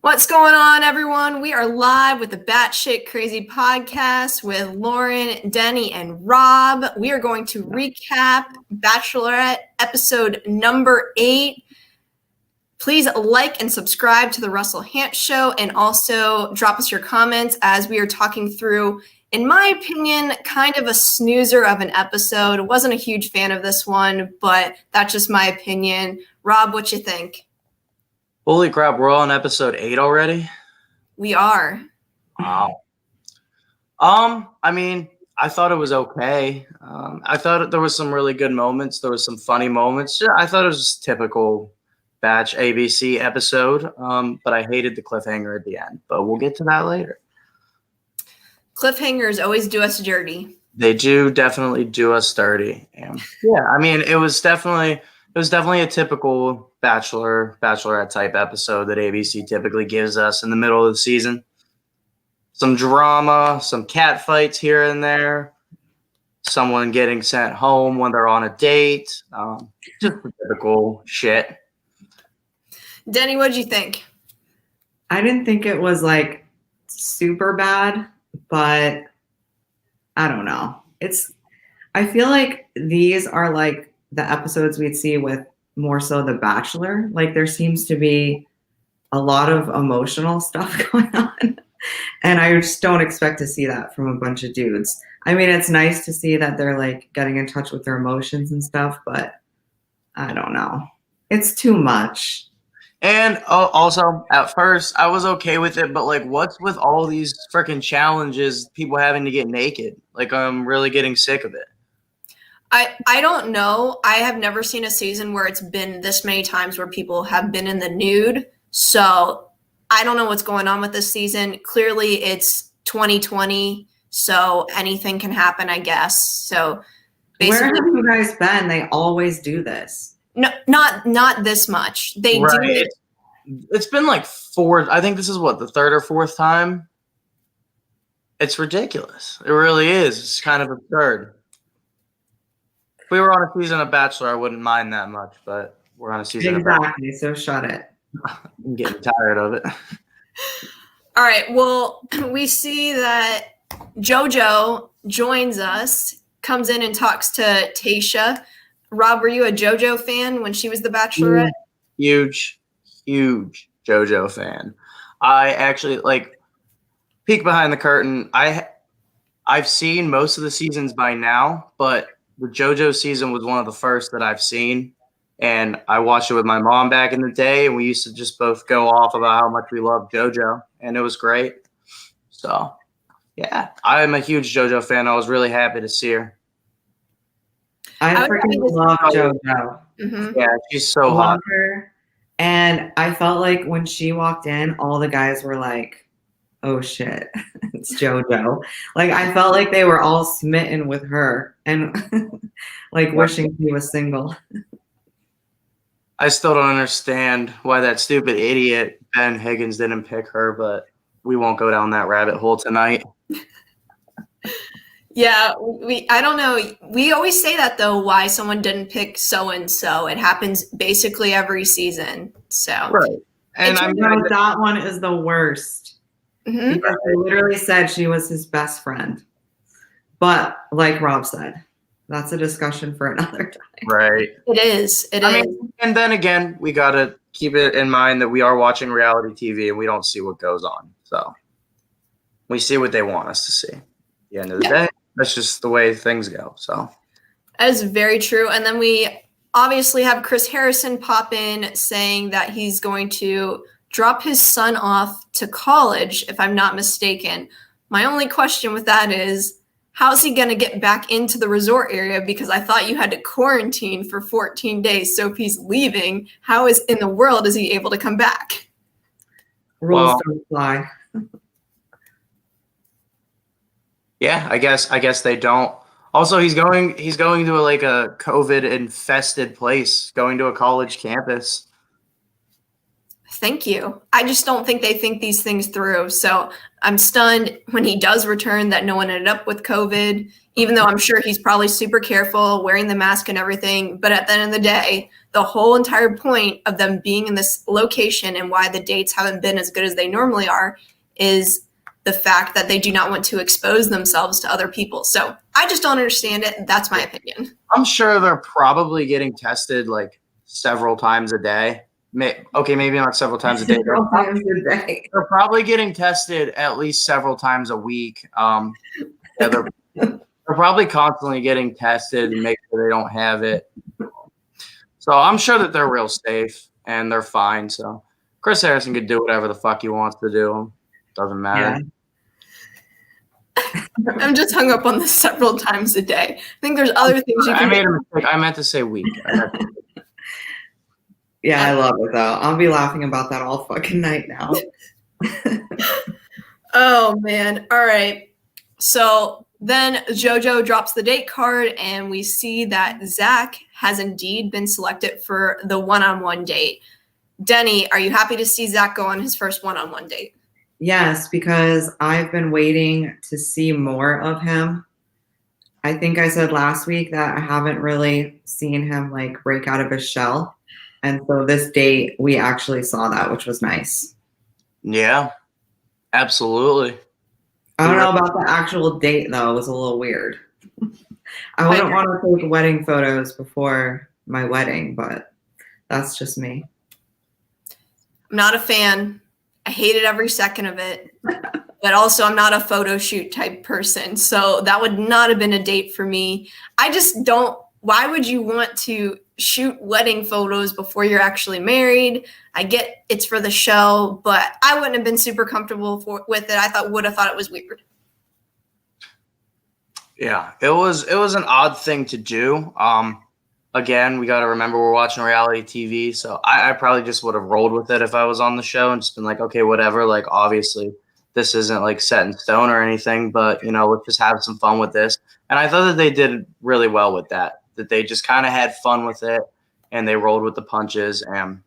What's going on, everyone? We are live with the Batshit Crazy podcast with Lauren, Denny, and Rob. We are going to recap Bachelorette episode number 8. Please like and subscribe to the Russell Hant Show, and also drop us your comments as we are talking through, in my opinion, kind of a snoozer of an episode. Wasn't a huge fan of this one, but that's just my opinion. Rob, what you think? Holy crap, we're on episode 8 already? We are. Wow. I thought it was okay. I thought there was some really good moments. There was some funny moments. Yeah, I thought it was just typical Batch ABC episode, but I hated the cliffhanger at the end. But we'll get to that later. Cliffhangers always do us dirty. They do definitely do us dirty. And it was definitely a typical Bachelorette type episode that ABC typically gives us in the middle of the season. Some drama, some cat fights here and there, someone getting sent home when they're on a date. Just typical shit. Denny, what did you think? I didn't think it was like super bad, but I don't know. I feel like these are like the episodes we'd see with more so The Bachelor. Like there seems to be a lot of emotional stuff going on. And I just don't expect to see that from a bunch of dudes. I mean, it's nice to see that they're like getting in touch with their emotions and stuff, but I don't know. It's too much. And also, at first, I was okay with it, but like, what's with all these freaking challenges, people having to get naked? Like, I'm really getting sick of it. I don't know. I have never seen a season where it's been this many times where people have been in the nude. So I don't know what's going on with this season. Clearly it's 2020, so anything can happen, I guess. So basically, where have you guys been? They always do this. No, not this much. They do it. It's been like 4. I think this is what, the 3rd or 4th time. It's ridiculous. It really is. It's kind of absurd. If we were on a season of Bachelor, I wouldn't mind that much, but we're on a season of Bachelor. Exactly, so shut it. I'm getting tired of it. All right, well, we see that JoJo joins us, comes in and talks to Tayshia. Rob, were you a JoJo fan when she was the Bachelorette? Huge JoJo fan. I actually, like, peek behind the curtain. I've seen most of the seasons by now, but the JoJo season was one of the first that I've seen, and I watched it with my mom back in the day, and we used to just both go off about how much we love JoJo, and it was great. So, yeah, I'm a huge JoJo fan. I was really happy to see her. I freaking love JoJo. Mm-hmm. Yeah, she's so hot. Her. And I felt like when she walked in, all the guys were like, oh shit, it's JoJo. Like I felt like they were all smitten with her and like wishing he was single. I still don't understand why that stupid idiot Ben Higgins didn't pick her, but we won't go down that rabbit hole tonight. Yeah, I don't know. We always say that though, why someone didn't pick so-and-so. It happens basically every season. So right. And that one is the worst. Mm-hmm. Because they literally said she was his best friend. But like Rob said, that's a discussion for another time. Right. It is. And then again, we got to keep it in mind that we are watching reality TV and we don't see what goes on. So we see what they want us to see. At the end of the day, that's just the way things go. So that is very true. And then we obviously have Chris Harrison pop in saying that he's going to drop his son off to college, if I'm not mistaken. My only question with that is, how's he going to get back into the resort area? Because I thought you had to quarantine for 14 days. So if he's leaving, how in the world is he able to come back? Rules don't fly. Yeah, I guess they don't. Also, he's going to like a COVID infested place, going to a college campus. Thank you. I just don't think they think these things through. So I'm stunned when he does return that no one ended up with COVID, even though I'm sure he's probably super careful, wearing the mask and everything. But at the end of the day, the whole entire point of them being in this location and why the dates haven't been as good as they normally are is the fact that they do not want to expose themselves to other people. So I just don't understand it. That's my opinion. I'm sure they're probably getting tested like several times a day. Okay, maybe not several times a day. Several times a day. They're probably getting tested at least several times a week. They're probably constantly getting tested and make sure they don't have it. So I'm sure that they're real safe and they're fine. So Chris Harrison could do whatever the fuck he wants to do. Doesn't matter. Yeah. I'm just hung up on this several times a day. I think there's other things you can. I made a mistake. I meant to say week. Yeah, I love it though. I'll be laughing about that all fucking night now. Oh man. All right. So then JoJo drops the date card and we see that Zach has indeed been selected for the one-on-one date. Denny, are you happy to see Zach go on his first one-on-one date? Yes, because I've been waiting to see more of him. I think I said last week that I haven't really seen him like break out of his shell. And so this date, we actually saw that, which was nice. Yeah, absolutely. I don't know about the actual date, though. It was a little weird. I wouldn't want to take wedding photos before my wedding, but that's just me. I'm not a fan. I hated every second of it. But also, I'm not a photo shoot type person. So that would not have been a date for me. I just don't. Why would you want to shoot wedding photos before you're actually married? I get it's for the show, but I wouldn't have been super comfortable with it. I would have thought it was weird. Yeah, it was an odd thing to do. Again, we got to remember we're watching reality TV, so I probably just would have rolled with it if I was on the show and just been like, okay, whatever. Like, obviously, this isn't like set in stone or anything, but let's just have some fun with this. And I thought that they did really well with that. That they just kind of had fun with it and they rolled with the punches and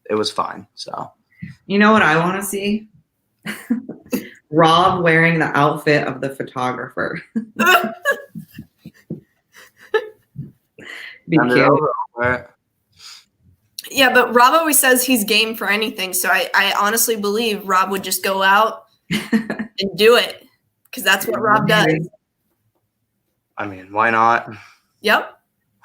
it was fine. So, you know what I want to see? Rob wearing the outfit of the photographer. Be cute. Yeah, but Rob always says he's game for anything. So I honestly believe Rob would just go out and do it because that's what Rob does. I mean, why not? Yep.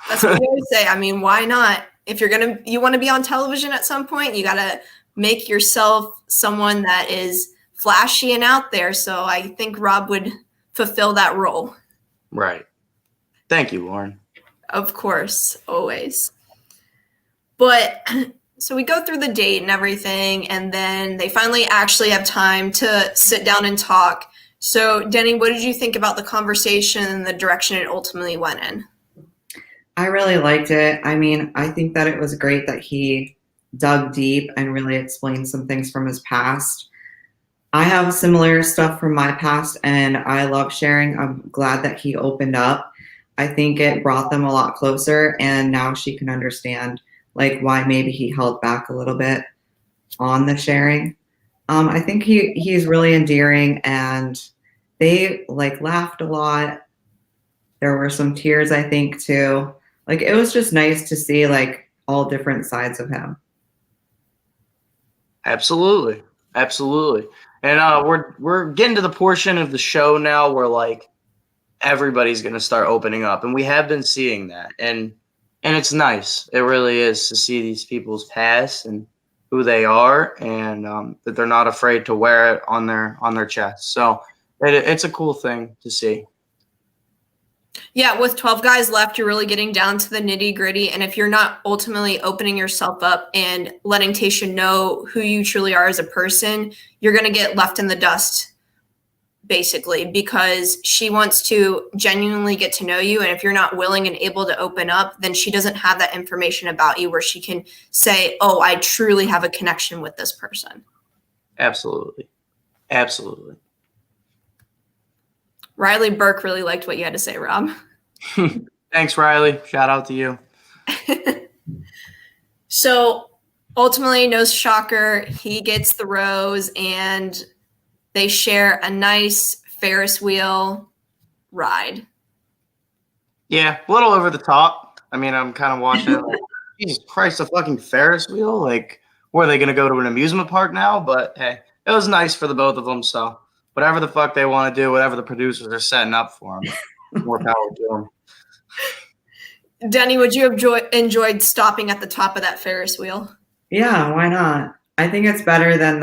That's what we always say. I mean, why not? If you want to be on television at some point, you got to make yourself someone that is flashy and out there. So I think Rob would fulfill that role. Right. Thank you, Lauren. Of course, always. But so we go through the date and everything, and then they finally actually have time to sit down and talk. So, Denny, what did you think about the conversation and the direction it ultimately went in? I really liked it. I mean, I think that it was great that he dug deep and really explained some things from his past. I have similar stuff from my past, and I love sharing. I'm glad that he opened up. I think it brought them a lot closer, and now she can understand like why maybe he held back a little bit on the sharing. I think he's really endearing, and they like laughed a lot. There were some tears, I think, too. Like, it was just nice to see like all different sides of him. Absolutely. Absolutely. And we're getting to the portion of the show now where like everybody's going to start opening up, and we have been seeing that. And it's nice. It really is to see these people's past and who they are, and that they're not afraid to wear it on their chest. So it's a cool thing to see. Yeah, with 12 guys left, you're really getting down to the nitty gritty. And if you're not ultimately opening yourself up and letting Tayshia know who you truly are as a person, you're going to get left in the dust, basically, because she wants to genuinely get to know you. And if you're not willing and able to open up, then she doesn't have that information about you where she can say, oh, I truly have a connection with this person. Absolutely. Absolutely. Riley Burke really liked what you had to say, Rob. Thanks, Riley. Shout out to you. So ultimately, no shocker, he gets the rose and they share a nice Ferris wheel ride. Yeah, a little over the top. I mean, I'm kind of watching it like, Jesus Christ, a fucking Ferris wheel? Like, were they going to go to an amusement park now? But hey, it was nice for the both of them. So whatever the fuck they want to do, whatever the producers are setting up for them, more power to them. Denny, would you have enjoyed stopping at the top of that Ferris wheel? Yeah, why not? I think it's better than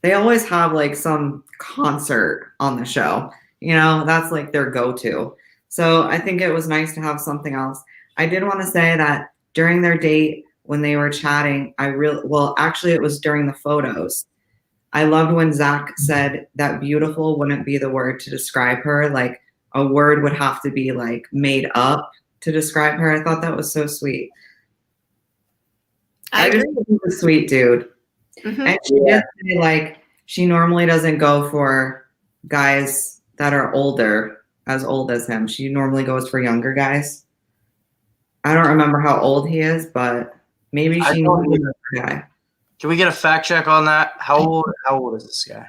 they always have like some concert on the show. You know, that's like their go-to. So I think it was nice to have something else. I did want to say that during their date, when they were chatting, actually it was during the photos. I loved when Zach said that beautiful wouldn't be the word to describe her. Like a word would have to be like made up to describe her. I thought that was so sweet. I just think he's a sweet dude. Mm-hmm. And she did say, like, she normally doesn't go for guys that are as old as him. She normally goes for younger guys. I don't remember how old he is, but maybe she knows the guy. Can we get a fact check on that? How old is this guy?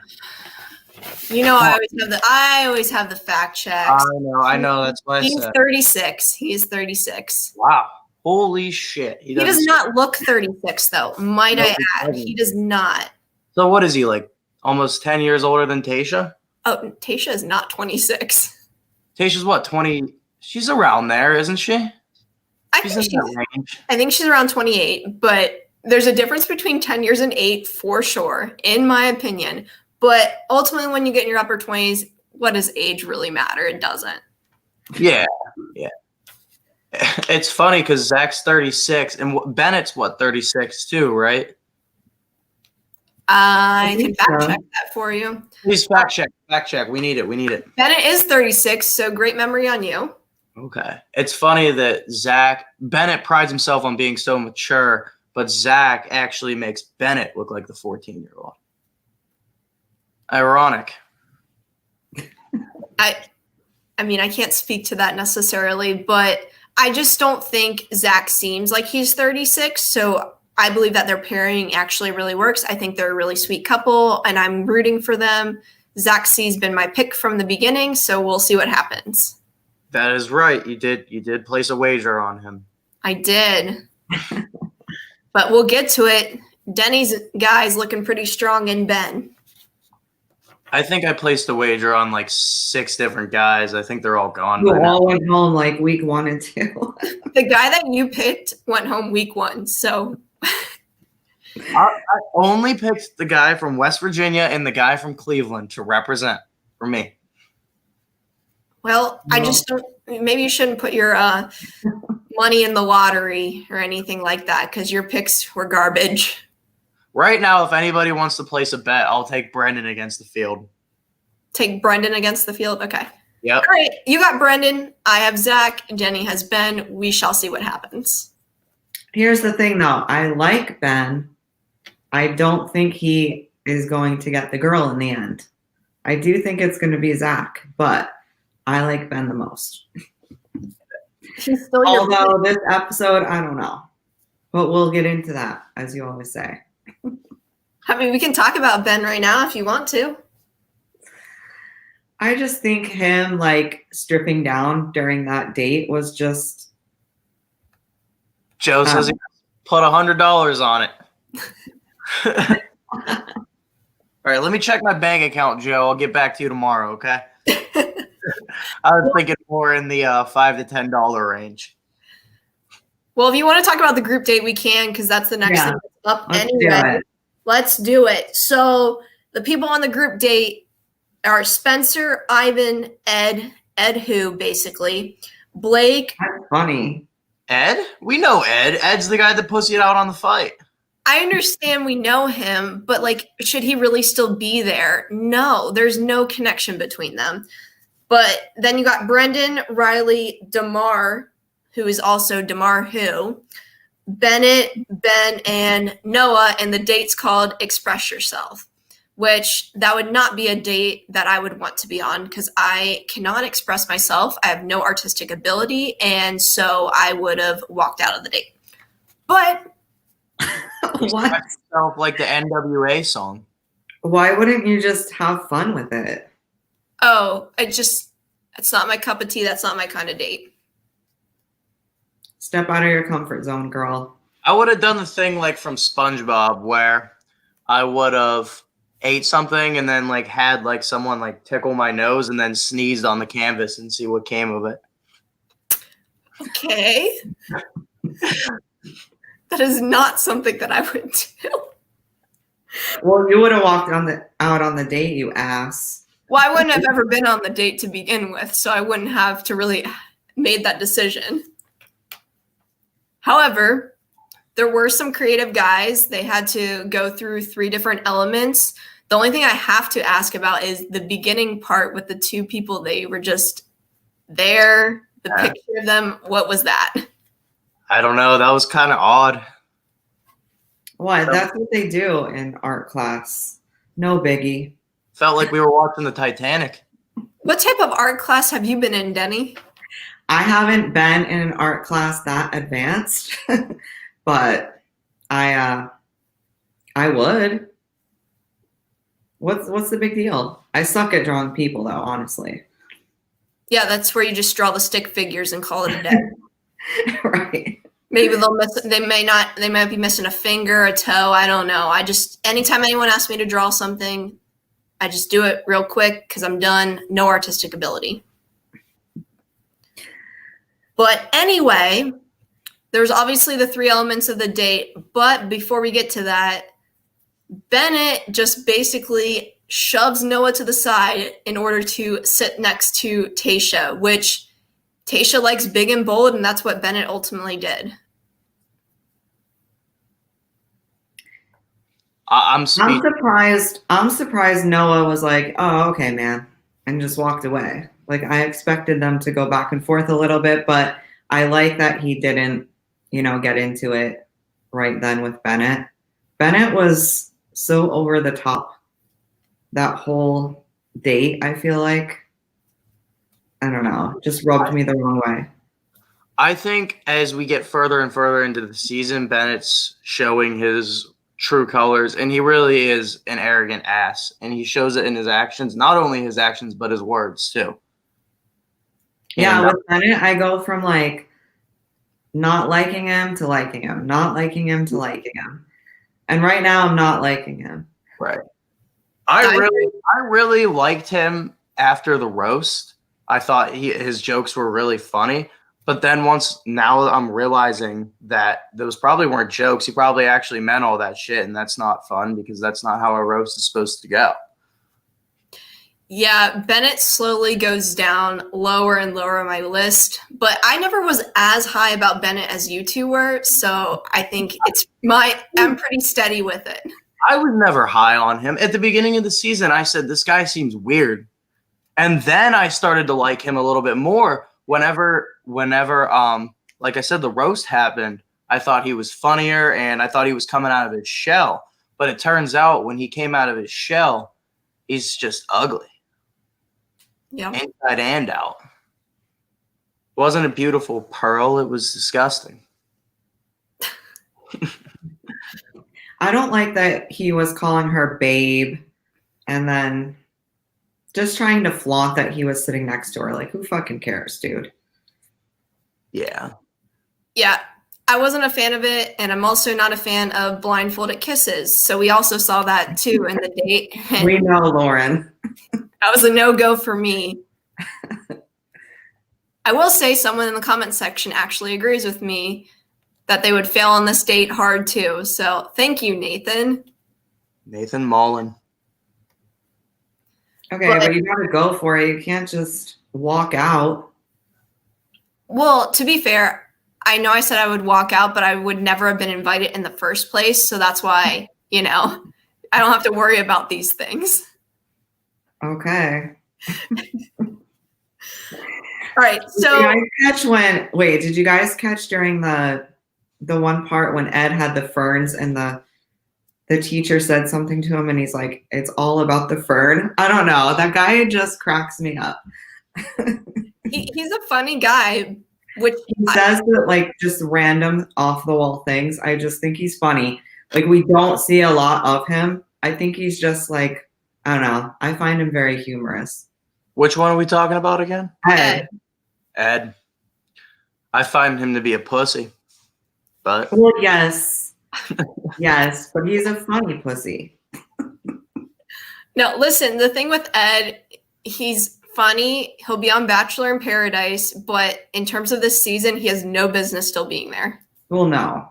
You know, I always have the fact checks. I know. That's why he's 36. He's 36. Wow. Holy shit. He does not look 36, though. Might I add? He does not. So what is he, like almost 10 years older than Tayshia? Oh, Tayshia is not 26. Tayshia's what, 20? She's around there, isn't she? I think she's around 28, but there's a difference between 10 years and 8 for sure, in my opinion. But ultimately, when you get in your upper 20s, what does age really matter? It doesn't. Yeah. It's funny because Zach's 36 and Bennett's 36 too, right? I can fact check that for you. Please fact check. We need it. Bennett is 36, so great memory on you. Okay. It's funny that Bennett prides himself on being so mature, but Zach actually makes Bennett look like the 14-year-old. Ironic. I mean, I can't speak to that necessarily, but I just don't think Zach seems like he's 36. So I believe that their pairing actually really works. I think they're a really sweet couple, and I'm rooting for them. Zach C's been my pick from the beginning, so we'll see what happens. That is right. You did place a wager on him. I did. But we'll get to it. Denny's guy's looking pretty strong in Ben. I think I placed a wager on like 6 different guys. I think they're all gone. You all went home like week 1 and 2. The guy that you picked went home week 1. So I only picked the guy from West Virginia and the guy from Cleveland to represent for me. Well, no. I just don't. Maybe you shouldn't put your money in the lottery or anything like that because your picks were garbage. Right now, if anybody wants to place a bet, I'll take Brendan against the field. Take Brendan against the field? Okay. Yep. All right. You got Brendan. I have Zach. Jenny has Ben. We shall see what happens. Here's the thing, though. I like Ben. I don't think he is going to get the girl in the end. I do think it's going to be Zach, but I like Ben the most. He's still Although this episode, I don't know. But we'll get into that, as you always say. I mean, we can talk about Ben right now if you want to. I just think him like stripping down during that date was just. Joe says he put $100 on it. All right, let me check my bank account, Joe. I'll get back to you tomorrow, okay? I was thinking more in the $5 to $10 range. Well, if you want to talk about the group date, we can because that's the next thing that's up anyway. Let's do it. So the people on the group date are Spencer, Ivan, Ed who basically, Blake. That's funny. Ed? We know Ed. Ed's the guy that pussied out on the fight. I understand we know him, but like, should he really still be there? No, there's no connection between them. But then you got Brendan, Riley, Damar, who is also Damar who, Bennett, Ben, and Noah, and the date's called Express Yourself, which that would not be a date that I would want to be on because I cannot express myself. I have no artistic ability, and so I would have walked out of the date. But What? Yourself like the NWA song. Why wouldn't you just have fun with it? Oh, it's not my cup of tea. That's not my kind of date. Step out of your comfort zone, girl. I would have done the thing like from SpongeBob where I would have ate something and then like had like someone like tickle my nose and then sneezed on the canvas and see what came of it. Okay. That is not something that I would do. Well, you would have walked out on the date, you ass. Well, I wouldn't have ever been on the date to begin with, so I wouldn't have to really made that decision. However, there were some creative guys. They had to go through 3 different elements. The only thing I have to ask about is the beginning part with the 2 people. They were just there, the picture of them. What was that? I don't know. That was kind of odd. What? That's what they do in art class. No biggie. Felt like we were watching the Titanic. What type of art class have you been in, Denny? I haven't been in an art class that advanced, but I would. What's the big deal? I suck at drawing people, though, honestly. Yeah, that's where you just draw the stick figures and call it a day. Right. Maybe they might be missing a finger, a toe. I don't know. Anytime anyone asks me to draw something, I just do it real quick because I'm done. No artistic ability. But anyway, there's obviously the 3 elements of the date. But before we get to that, Bennett just basically shoves Noah to the side in order to sit next to Tayshia, which Tayshia likes big and bold, and that's what Bennett ultimately did. I'm surprised Noah was like, oh, okay, man, and just walked away. Like, I expected them to go back and forth a little bit, but I like that he didn't, get into it right then with Bennett. Bennett was so over the top that whole date, I feel like. I don't know, just rubbed me the wrong way. I think as we get further and further into the season, Bennett's showing his true colors, and he really is an arrogant ass, and he shows it in his actions, not only his actions, but his words too. Yeah, with Bennett, I go from like not liking him to liking him, not liking him to liking him. And right now I'm not liking him. Right. I really liked him after the roast. I thought his jokes were really funny. But then now I'm realizing that those probably weren't jokes. He probably actually meant all that shit, and that's not fun because that's not how a roast is supposed to go. Yeah, Bennett slowly goes down lower and lower on my list, but I never was as high about Bennett as you two were, so I think I'm pretty steady with it. I was never high on him. At the beginning of the season, I said, this guy seems weird. And then I started to like him a little bit more whenever, like I said, the roast happened. I thought he was funnier, and I thought he was coming out of his shell. But it turns out when he came out of his shell, he's just ugly. Yeah. Inside and out. Wasn't a beautiful pearl. It was disgusting. I don't like that he was calling her babe and then just trying to flaunt that he was sitting next to her. Like, who fucking cares, dude? Yeah. Yeah. I wasn't a fan of it, and I'm also not a fan of blindfolded kisses. So we also saw that too in the date. We know, Lauren. That was a no-go for me. I will say someone in the comment section actually agrees with me that they would fail on this date hard too. So thank you, Nathan. Nathan Mullen. Okay, but you gotta go for it. You can't just walk out. Well, to be fair, I know I said I would walk out, but I would never have been invited in the first place. So that's why, I don't have to worry about these things. Okay. All right. So did you guys catch during the one part when Ed had the ferns and the teacher said something to him and he's like, it's all about the fern? I don't know. That guy just cracks me up. He's a funny guy, Which He says that like just random off the wall things. I just think he's funny. Like we don't see a lot of him. I think he's just like, I don't know. I find him very humorous. Which one are we talking about again? Ed. Ed. I find him to be a pussy. But Well, yes. Yes, but he's a funny pussy. No, listen, the thing with Ed, he's funny. He'll be on Bachelor in Paradise, but in terms of this season, he has no business still being there. Well, no.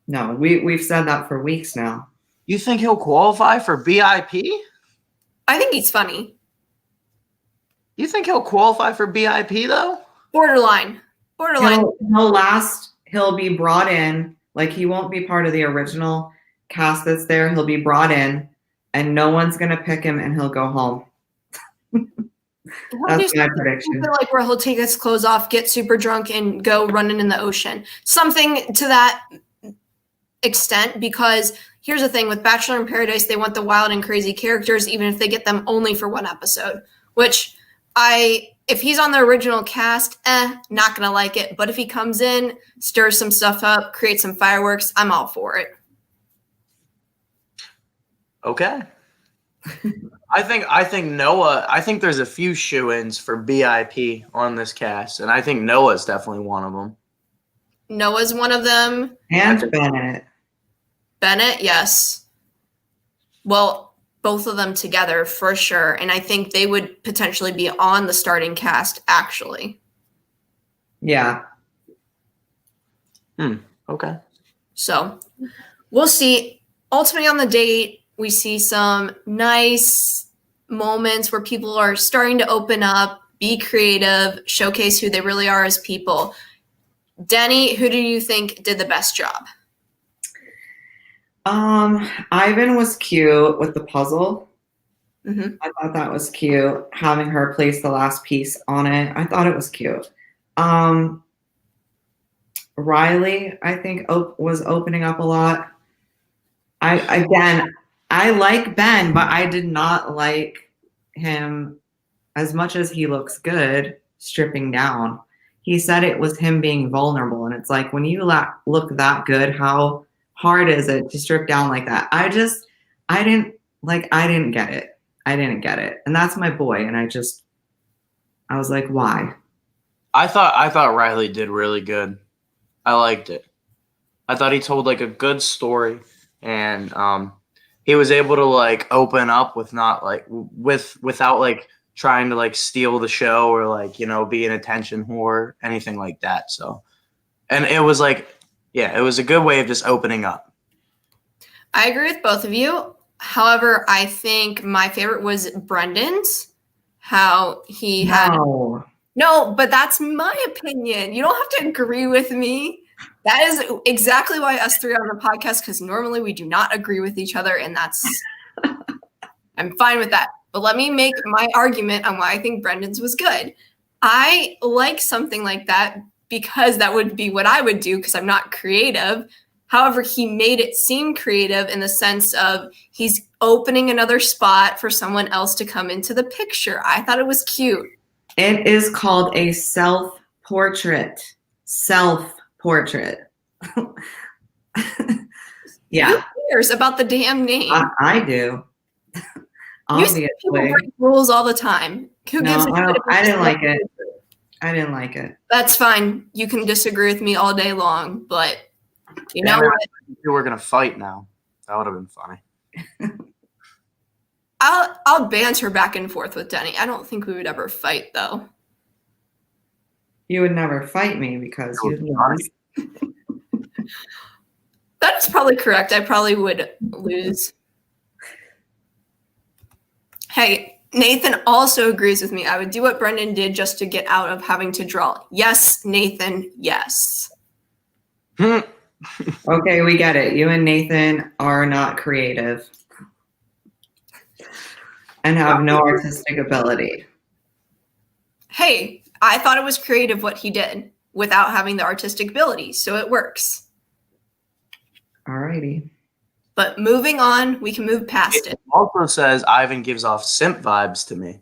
No, we've said that for weeks now. you think he'll qualify for BIP? I think he's funny. You think he'll qualify for BIP though? Borderline. He'll be brought in, like he won't be part of the original cast that's there. He'll be brought in and no one's going to pick him and he'll go home. That's my prediction. Like where he'll take his clothes off, get super drunk, and go running in the ocean. Something to that extent, because here's the thing with Bachelor in Paradise, they want the wild and crazy characters, even if they get them only for one episode, which if he's on the original cast, not going to like it. But if he comes in, stirs some stuff up, creates some fireworks, I'm all for it. Okay. I think Noah, I think there's a few shoo-ins for BIP on this cast, and I think Noah's definitely one of them. Noah's one of them. And Bennett. Bennett, yes. Well, both of them together for sure. And I think they would potentially be on the starting cast, actually. Yeah. Okay. So we'll see. Ultimately on the date, we see some nice moments where people are starting to open up, be creative, showcase who they really are as people. Denny, who do you think did the best job? Ivan was cute with the puzzle. Mm-hmm. I thought that was cute. Having her place the last piece on it. I thought it was cute. Riley, I think, was opening up a lot. I like Ben, but I did not like him as much as he looks good stripping down. He said it was him being vulnerable. And it's like, when you look that good, how hard is it to strip down like that? I didn't get it. I didn't get it. And that's my boy. And I was like, why? I thought Riley did really good. I liked it. I thought he told like a good story, and he was able to like open up with not like without like trying to like steal the show or like, you know, be an attention whore, anything like that. So, and it was like, yeah, it was a good way of just opening up. I agree with both of you. However, I think my favorite was Brendan's. How he had no, but that's my opinion. You don't have to agree with me. That is exactly why us three are on the podcast, because normally we do not agree with each other, and that's I'm fine with that. But let me make my argument on why I think Brendan's was good. I like something like that because that would be what I would do, because I'm not creative. However, he made it seem creative in the sense of he's opening another spot for someone else to come into the picture. I thought it was cute. It is called a self-portrait. Self-portrait. Yeah. Who cares about the damn name? I do. Obviously. People break rules all the time. Who gives a shit? I didn't like it. I didn't like it. That's fine. You can disagree with me all day long, but you know what? We were gonna fight now. That would have been funny. I'll banter back and forth with Denny. I don't think we would ever fight, though. You would never fight me because you'd lose. That is probably correct. I probably would lose. Hey, Nathan also agrees with me. I would do what Brendan did just to get out of having to draw. Yes, Nathan, yes. Okay, we get it. You and Nathan are not creative and have no artistic ability. Hey, I thought it was creative what he did without having the artistic ability, so it works. Alrighty. But moving on, we can move past it. It also says Ivan gives off simp vibes to me.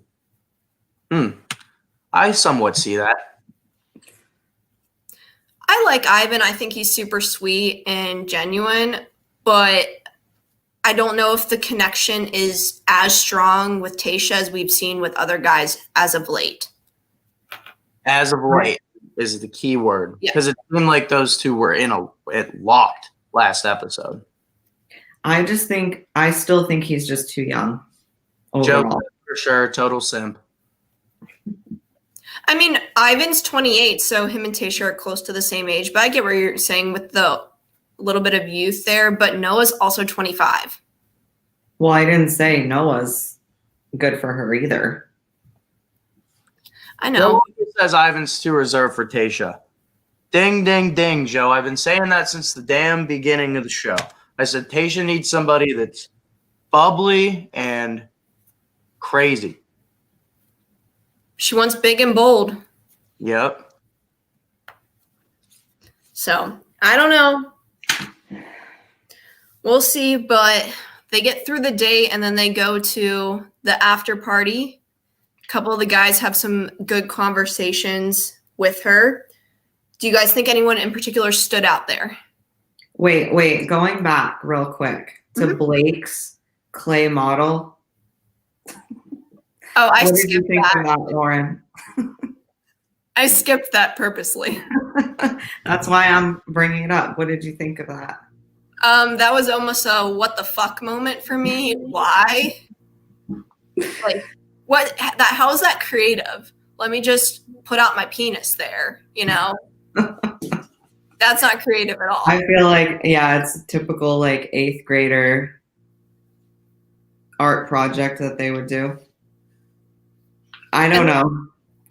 I somewhat see that. I like Ivan. I think he's super sweet and genuine, but I don't know if the connection is as strong with Tayshia as we've seen with other guys as of late. As of late is the key word. Yeah. Because it seemed like those two were it locked last episode. I still think he's just too young. Joe, Overall. for sure, total simp. I mean, Ivan's 28, so him and Tayshia are close to the same age, but I get what you're saying with the little bit of youth there, but Noah's also 25. Well, I didn't say Noah's good for her either. I know. No one says Ivan's too reserved for Tayshia. Ding, ding, ding, Joe. I've been saying that since the damn beginning of the show. I said Tayshia needs somebody that's bubbly and crazy. She wants big and bold. Yep. So, I don't know. We'll see, but they get through the date and then they go to the after party. A couple of the guys have some good conversations with her. Do you guys think anyone in particular stood out there? Wait. Going back real quick to Blake's clay model. Oh, I What did you skipped think that. of that, Lauren? I skipped that purposely. That's why I'm bringing it up. What did you think of that? That was almost a what the fuck moment for me. Why? Like, what? How is that creative? Let me just put out my penis there, you know? That's not creative at all. I feel like, yeah, it's a typical like 8th grader art project that they would do. I don't know.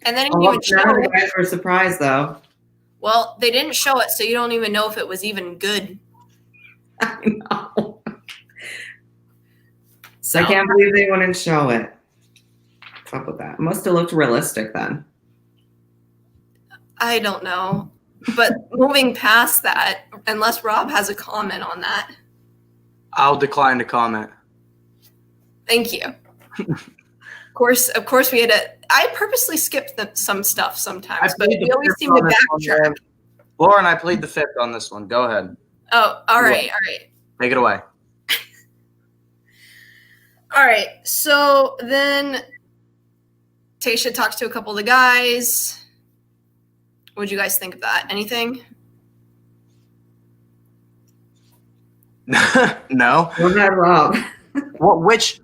And then Oh, you even show none of it. the guys were surprised though. Well, they didn't show it, so you don't even know if it was even good. I know. So, I can't believe they wouldn't show it. What's up with that? It must have looked realistic then. I don't know. But moving past that, unless Rob has a comment on that. I'll decline to comment. Thank you. Of course, we had I purposely skipped some stuff sometimes, but we always seem to backtrack. Lauren, I plead the fifth on this one. Go ahead. Oh, all right. Take it away. All right. So then Tayshia talks to a couple of the guys. What did you guys think of that? Anything? No. Go ahead, Rob. Which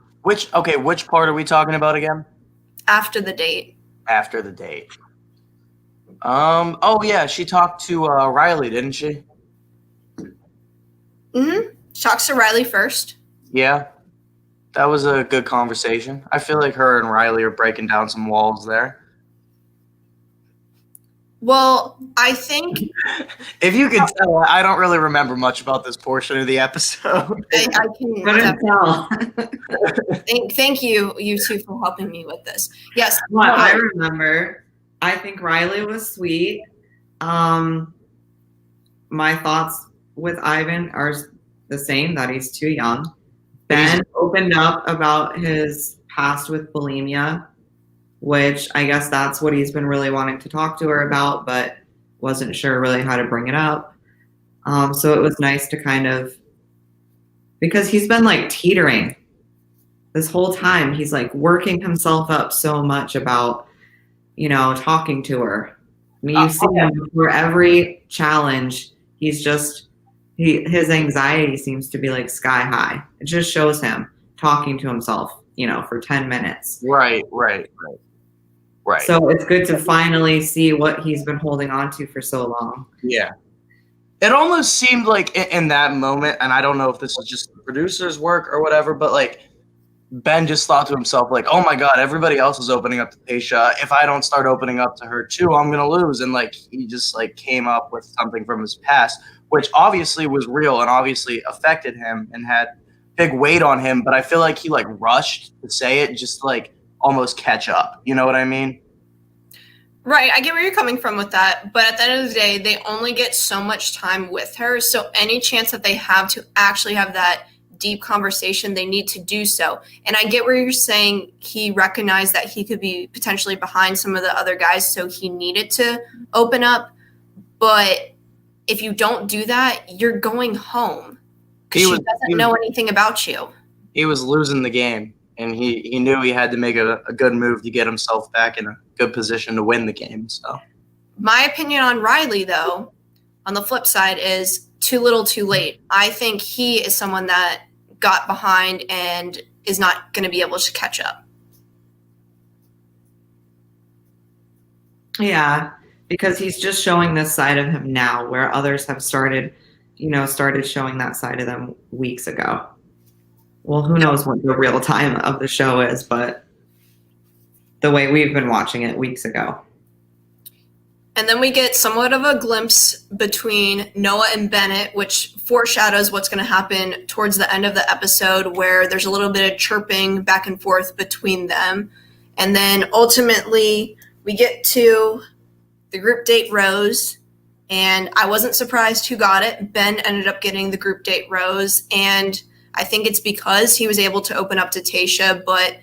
part are we talking about again? After the date. After the date. Oh yeah, she talked to Riley, didn't she? Mm-hmm. She talks to Riley first. Yeah. That was a good conversation. I feel like her and Riley are breaking down some walls there. Well, I think If you could tell, I don't really remember much about this portion of the episode. I can Couldn't tell. thank you two for helping me with this. Yes. What I remember, I think Riley was sweet. My thoughts with Ivan are the same, that he's too young. Ben opened up about his past with bulimia, which I guess that's what he's been really wanting to talk to her about, but wasn't sure really how to bring it up. So it was nice to kind of, because he's been like teetering this whole time. He's like working himself up so much about, talking to her. I mean, you see him for every challenge. He's just, his anxiety seems to be like sky high. It just shows him talking to himself, for 10 minutes. Right. So it's good to finally see what he's been holding on to for so long. Yeah. It almost seemed like in that moment, and I don't know if this is just the producer's work or whatever, but like Ben just thought to himself, like, oh my God, everybody else is opening up to Tayshia. If I don't start opening up to her too, I'm going to lose. And like, he just like came up with something from his past, which obviously was real and obviously affected him and had big weight on him. But I feel like he like rushed to say it just to, like almost catch up. You know what I mean? Right. I get where you're coming from with that. But at the end of the day, they only get so much time with her. So any chance that they have to actually have that deep conversation, they need to do so. And I get where you're saying he recognized that he could be potentially behind some of the other guys, so he needed to open up. But if you don't do that, you're going home because she doesn't know anything about you. He was losing the game, and he knew he had to make a good move to get himself back in a good position to win the game. So, my opinion on Riley, though, on the flip side, is too little, too late. I think he is someone that got behind and is not going to be able to catch up. Yeah, because he's just showing this side of him now, where others have started showing that side of them weeks ago. Well, who knows what the real time of the show is, but the way we've been watching it weeks ago. And then we get somewhat of a glimpse between Noah and Bennett, which foreshadows what's going to happen towards the end of the episode, where there's a little bit of chirping back and forth between them. And then ultimately we get to the group date rose, and I wasn't surprised who got it. Ben ended up getting the group date rose, and I think it's because he was able to open up to Tayshia, but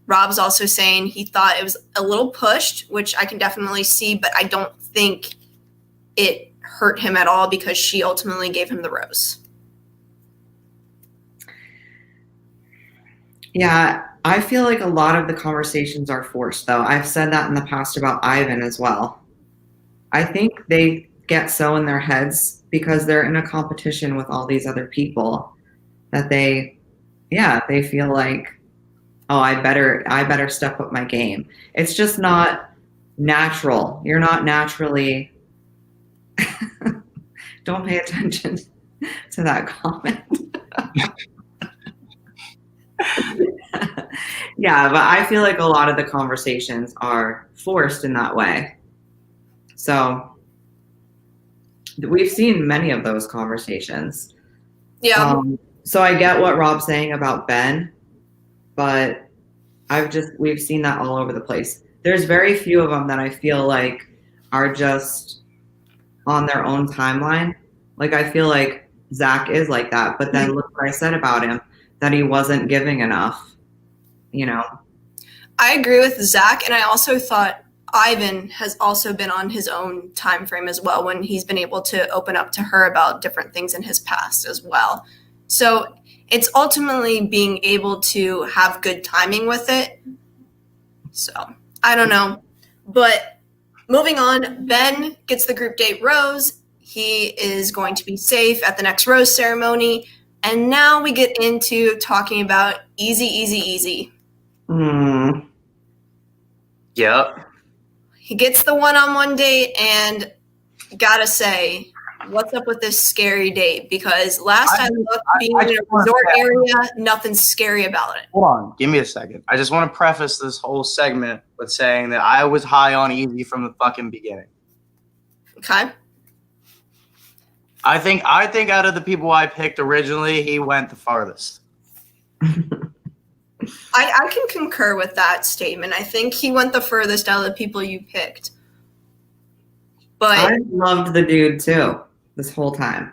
Rob's also saying he thought it was a little pushed, which I can definitely see, but I don't think it hurt him at all because she ultimately gave him the rose. Yeah, I feel like a lot of the conversations are forced, though. I've said that in the past about Ivan as well. I think they get so in their heads because they're in a competition with all these other people that they feel like, oh, I better step up my game. It's just not natural. You're not naturally. Don't pay attention to that comment. Yeah, but I feel like a lot of the conversations are forced in that way. So we've seen many of those conversations. Yeah. So I get what Rob's saying about Ben, but we've seen that all over the place. There's very few of them that I feel like are just on their own timeline. Like, I feel like Zach is like that, but then look what I said about him, that he wasn't giving enough, you know? I agree with Zach, and I also thought Ivan has also been on his own time frame as well, when he's been able to open up to her about different things in his past as well. So it's ultimately being able to have good timing with it. So I don't know. But moving on, Ben gets the group date rose. He is going to be safe at the next rose ceremony. And now we get into talking about Eazy. Yep. He gets the one-on-one date, and gotta say, what's up with this scary date? Because last I looked, being in a resort area, nothing's scary about it. Hold on, give me a second. I just want to preface this whole segment with saying that I was high on Eazy from the fucking beginning. Okay. I think out of the people I picked originally, he went the farthest. I can concur with that statement. I think he went the furthest out of the people you picked. But I loved the dude too this whole time.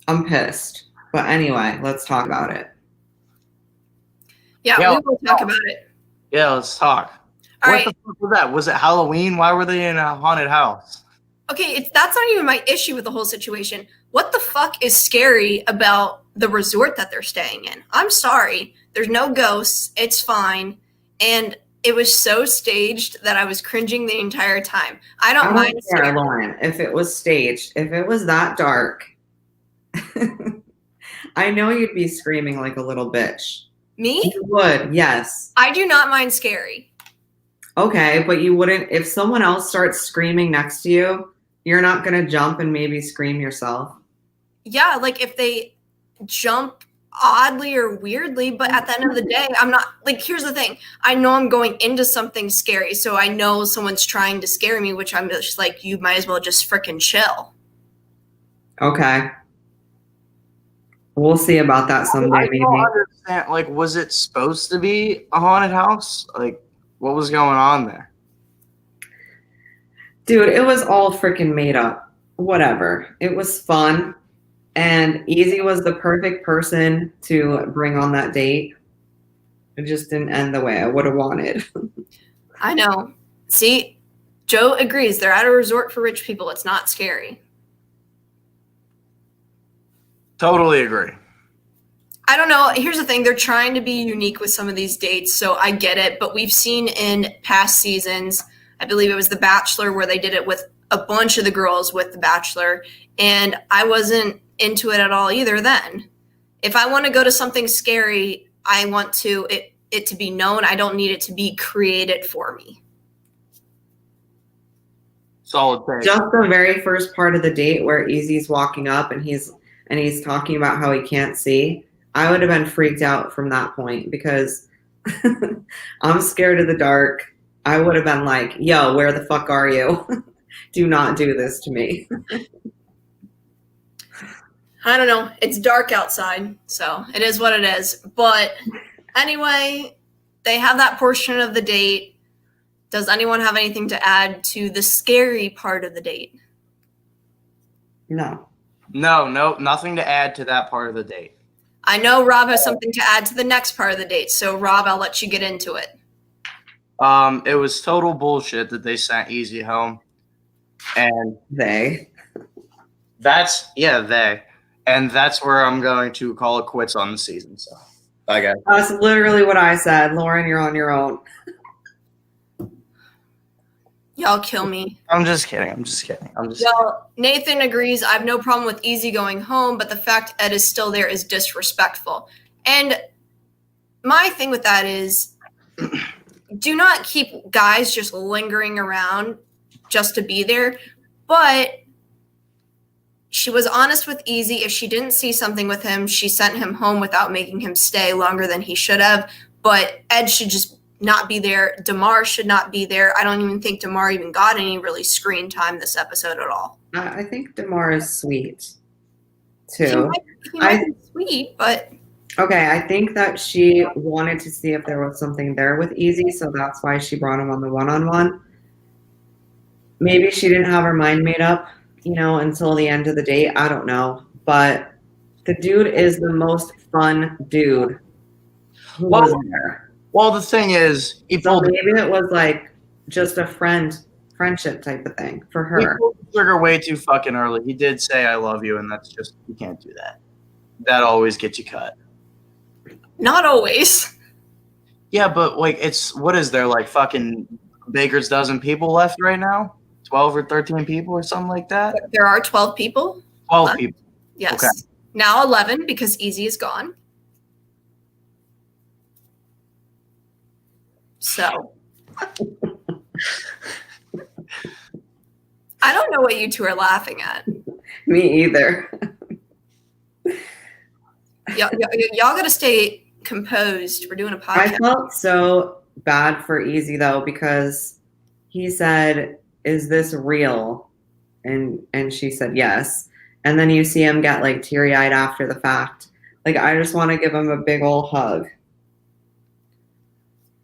I'm pissed. But anyway, let's talk about it. Yeah, we will talk about it. Yeah, let's talk. What the fuck was that? Was it Halloween? Why were they in a haunted house? Okay, that's not even my issue with the whole situation. What the fuck is scary about the resort that they're staying in? I'm sorry. There's no ghosts. It's fine. And it was so staged that I was cringing the entire time. I don't mind. Lauren, if it was staged, if it was that dark, I know you'd be screaming like a little bitch. Me? You would, yes. I do not mind scary. Okay, but you wouldn't, if someone else starts screaming next to you, you're not going to jump and maybe scream yourself. Yeah, like if they jump oddly or weirdly, but at the end of the day, I'm not, like, here's the thing. I know I'm going into something scary, so I know someone's trying to scare me, which I'm just like, you might as well just freaking chill. Okay. We'll see about that someday, I don't understand. Like, was it supposed to be a haunted house? Like, what was going on there? Dude, it was all freaking made up. Whatever. It was fun. And Eazy was the perfect person to bring on that date. It just didn't end the way I would have wanted. I know. See, Joe agrees. They're at a resort for rich people. It's not scary. Totally agree. I don't know. Here's the thing. They're trying to be unique with some of these dates, so I get it. But we've seen in past seasons, I believe it was The Bachelor, where they did it with a bunch of the girls with The Bachelor, and I wasn't into it at all either then. If I want to go to something scary, I want it to be known. I don't need it to be created for me. Solid take. Just the very first part of the date where Eazy's walking up and he's talking about how he can't see, I would have been freaked out from that point because I'm scared of the dark. I would have been like, yo, where the fuck are you? Do not do this to me. I don't know. It's dark outside, so it is what it is. But anyway, they have that portion of the date. Does anyone have anything to add to the scary part of the date? No. No, nothing to add to that part of the date. I know Rob has something to add to the next part of the date. So, Rob, I'll let you get into it. It was total bullshit that they sent Eazy home. And They. they. And that's where I'm going to call it quits on the season. So, bye, guys. That's literally what I said. Lauren, you're on your own. Y'all kill me. I'm just kidding. Well, Nathan agrees. I have no problem with Eazy going home, but the fact Ed is still there is disrespectful. And my thing with that is do not keep guys just lingering around just to be there. But she was honest with Eazy. If she didn't see something with him, she sent him home without making him stay longer than he should have. But Ed should just not be there. Damar should not be there. I don't even think Damar even got any really screen time this episode at all. I think Damar is sweet, too. He might be sweet, but... Okay, I think that she wanted to see if there was something there with Eazy, so that's why she brought him on the one-on-one. Maybe she didn't have her mind made up, until the end of the date. I don't know. But the dude is the most fun dude who was there. Well, the thing is, maybe it was like just a friendship type of thing for her. He pulled the trigger way too fucking early. He did say "I love you," and that's just you can't do that. That always gets you cut. Not always. Yeah, but what is there like fucking baker's dozen people left right now? 12 or 13 people or something like that. There are 12 people. 12 people. Yes. Okay. Now 11 because Eazy is gone. So, I don't know what you two are laughing at. Me either. Y'all got to stay composed. We're doing a podcast. I felt so bad for Eazy though because he said, "Is this real?" And she said yes. And then you see him get like teary-eyed after the fact. Like I just want to give him a big old hug.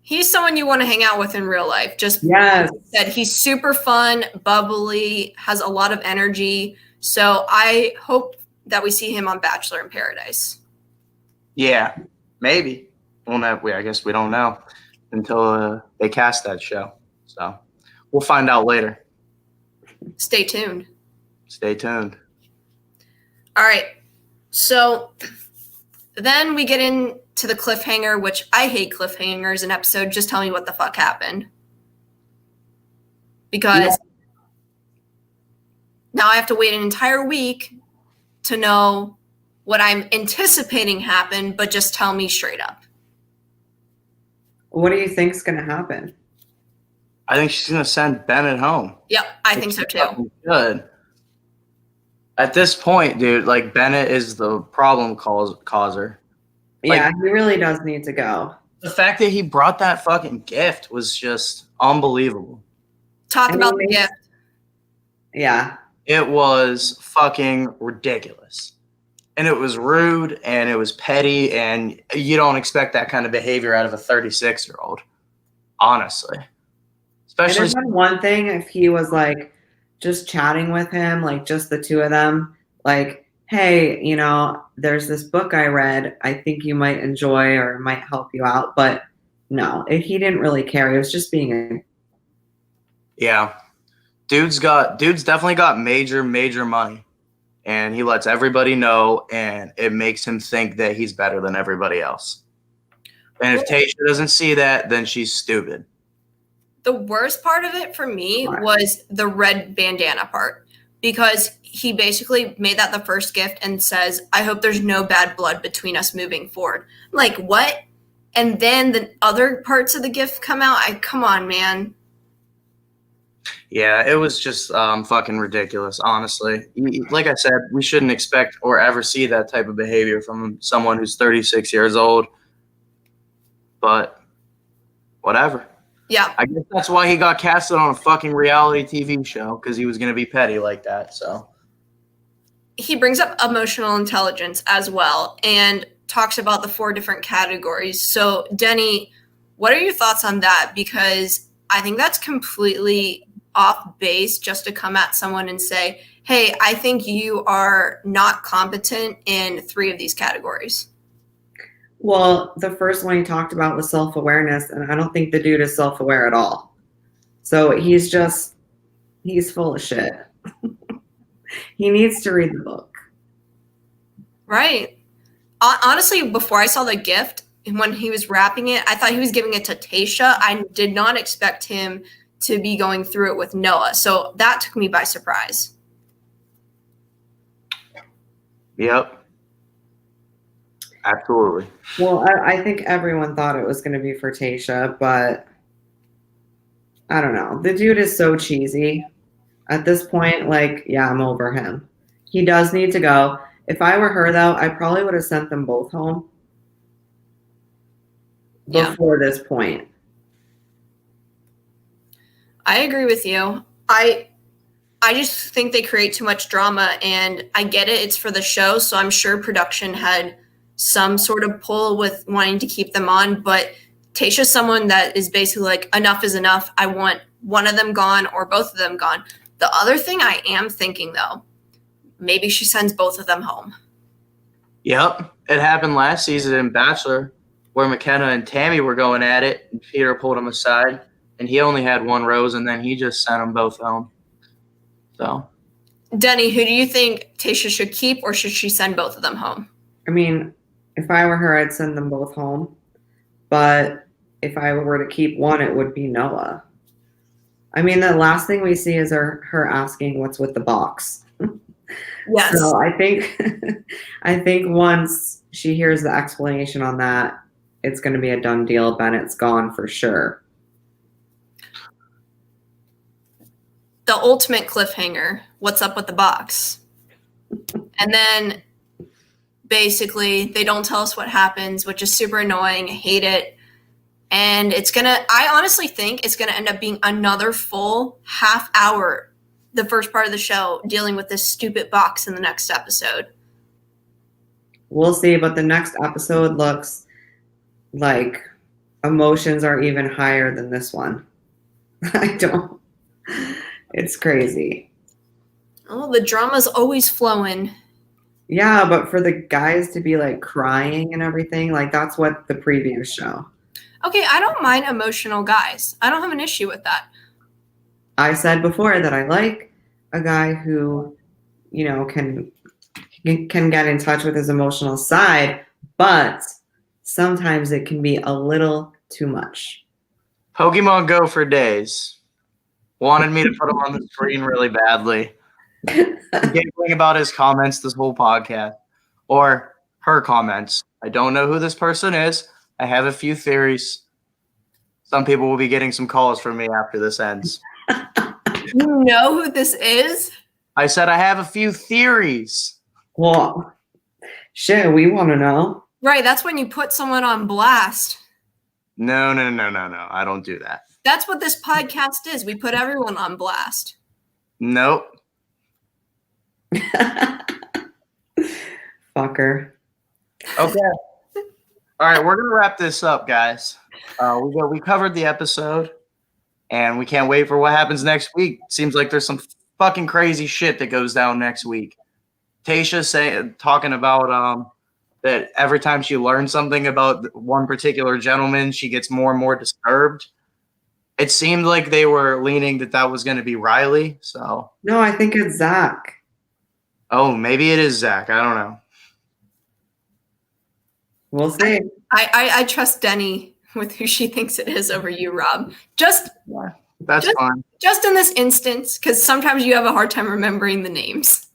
He's someone you want to hang out with in real life. Just yes. Said he's super fun, bubbly, has a lot of energy. So I hope that we see him on Bachelor in Paradise. Yeah, maybe. Well, I guess we don't know until they cast that show. So we'll find out later. Stay tuned. Stay tuned. All right. So then we get into the cliffhanger, which I hate cliffhangers in episode. Just tell me what the fuck happened. Because now I have to wait an entire week to know what I'm anticipating happened, but just tell me straight up. What do you think's going to happen? I think she's going to send Bennett home. Yep, I think so too. Good. At this point, dude, like Bennett is the problem causer. Yeah, Like, he really does need to go. the fact that he brought that fucking gift was just unbelievable. Talk about the gift. Yeah. It was fucking ridiculous. And it was rude and it was petty, and you don't expect that kind of behavior out of a 36-year-old, honestly. Especially And then one thing if he was like just chatting with him, like just the two of them, like, hey, there's this book I read. I think you might enjoy or might help you out. But no, he didn't really care. He was just being Yeah. dude's definitely got major money, and he lets everybody know, and it makes him think that he's better than everybody else. And if Tasha doesn't see that, then she's stupid. The worst part of it for me was the red bandana part, because he basically made that the first gift and says, I hope there's no bad blood between us moving forward. I'm like, what? And then the other parts of the gift come out. Come on, man. Yeah, it was just fucking ridiculous, honestly. Like I said, we shouldn't expect or ever see that type of behavior from someone who's 36 years old. But whatever. Yeah. I guess that's why he got casted on a fucking reality TV show, because he was going to be petty like that. So he brings up emotional intelligence as well and talks about the 4 different categories. So, Denny, what are your thoughts on that? Because I think that's completely off base just to come at someone and say, hey, I think you are not competent in 3 of these categories. Well, the first one he talked about was self-awareness, and I don't think the dude is self-aware at all. So he's full of shit. He needs to read the book. Right. Honestly, before I saw the gift, when he was wrapping it, I thought he was giving it to Tasha. I did not expect him to be going through it with Noah. So that took me by surprise. Yep. Absolutely. Well, I think everyone thought it was going to be for Tasha, but I don't know. The dude is so cheesy. At this point, like, yeah, I'm over him. He does need to go. If I were her, though, I probably would have sent them both home before this point. I agree with you. I just think they create too much drama, and I get it. It's for the show, so I'm sure production had some sort of pull with wanting to keep them on, but Tasha's someone that is basically like, enough is enough. I want one of them gone or both of them gone. The other thing I am thinking, though, maybe she sends both of them home. Yep. It happened last season in Bachelor, where McKenna and Tammy were going at it, and Peter pulled him aside, and he only had 1 rose, and then he just sent them both home. So, Denny, who do you think Tasha should keep, or should she send both of them home? I mean, if I were her, I'd send them both home. But if I were to keep one, it would be Noah. I mean, the last thing we see is her asking what's with the box. Yes. So I think once she hears the explanation on that, it's going to be a done deal. Bennett's gone for sure. The ultimate cliffhanger. What's up with the box? And then basically they don't tell us what happens, which is super annoying. I hate it. And I honestly think it's going to end up being another full half hour, the first part of the show, dealing with this stupid box in the next episode. We'll see, but the next episode looks like emotions are even higher than this one. It's crazy. Oh, the drama's always flowing. Yeah, but for the guys to be like crying and everything, like that's what the previews show. Okay, I don't mind emotional guys. I don't have an issue with that. I said before that I like a guy who, can get in touch with his emotional side, but sometimes it can be a little too much. Pokemon Go for days. Wanted me to put him on the screen really badly. Giggling about his comments this whole podcast. Or her comments. I don't know who this person is. I have a few theories. Some people will be getting some calls from me after this ends. You know who this is? I said I have a few theories. Well, shit, we want to know. Right, that's when you put someone on blast. No. I don't do that. That's what this podcast is. We put everyone on blast. Nope. Fucker. Okay. All right, we're gonna wrap this up, guys. We covered the episode, and we can't wait for what happens next week. Seems like there's some fucking crazy shit that goes down next week. Tasha talking about that every time she learns something about one particular gentleman, she gets more and more disturbed. It seemed like they were leaning that was going to be Riley. So, No, I think it's Zach. oh, maybe it is Zach. I don't know. We'll see. I trust Denny with who she thinks it is over you, Rob. Just Fine. Just in this instance, because sometimes you have a hard time remembering the names.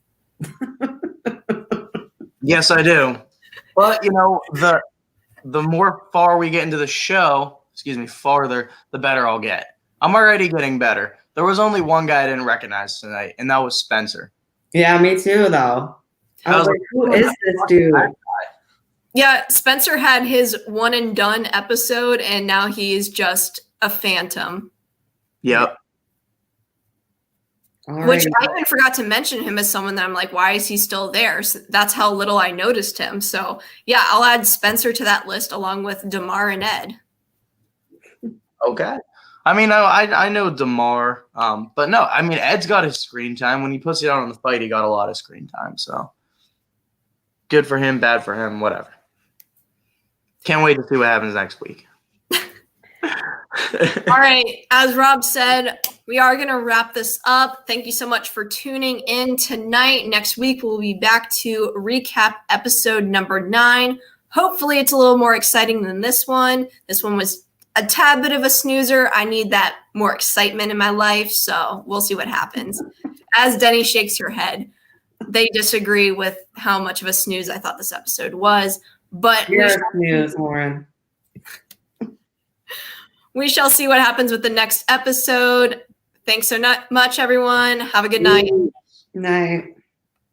Yes, I do. But, you know, the more far we get into the show, farther, the better I'll get. I'm already getting better. There was only one guy I didn't recognize tonight, and that was Spencer. Yeah, me too, though. I was like, who is this dude? Yeah, Spencer had his one and done episode, and now he is just a phantom. Yep. Which I even forgot to mention him as someone that I'm like, why is he still there? So that's how little I noticed him. So, yeah, I'll add Spencer to that list along with Damar and Ed. Okay. I mean, I know Damar, but no, I mean, Ed's got his screen time. When he puts it out on the fight, he got a lot of screen time. So, good for him, bad for him, whatever. Can't wait to see what happens next week. All right. As Rob said, we are going to wrap this up. Thank you so much for tuning in tonight. Next week, we'll be back to recap episode number 9. Hopefully, it's a little more exciting than this one. This one was a tad bit of a snoozer. I need that more excitement in my life, so we'll see what happens. As Denny shakes her head, they disagree with how much of a snooze I thought this episode was. But you're a snooze, Lauren. We shall see what happens with the next episode. Thanks so much, everyone. Have a good night. Night.